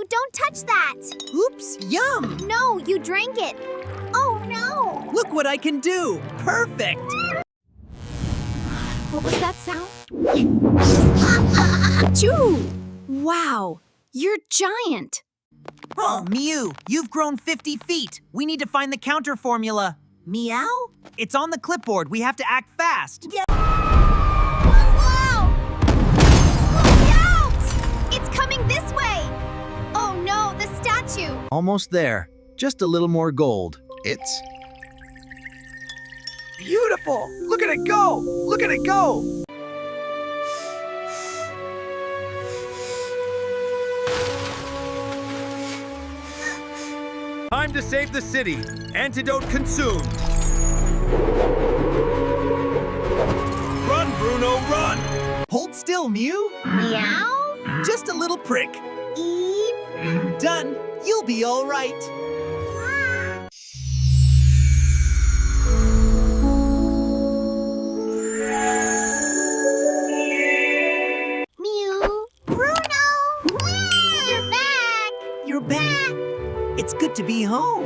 don't touch that! Oops, yum! No, you drank it! Oh no! Look what I can do! Perfect! What was that sound? Achoo! Wow, you're giant! Oh, Mew, you've grown 50 feet. We need to find the counter formula. Meow? It's on the clipboard. We have to act fast. Yeah. Oslo! Look out! It's coming this way! Oh no, the statue! Almost there. Just a little more gold. It's Beautiful! Look at it go! Look at it go! Time to save the city. Antidote consumed. Run, Bruno, run! Hold still, Mew. Meow? Just a little prick. Eep? Done. You'll be all right. Mew? Bruno! You're back! You're back. It's good to be home.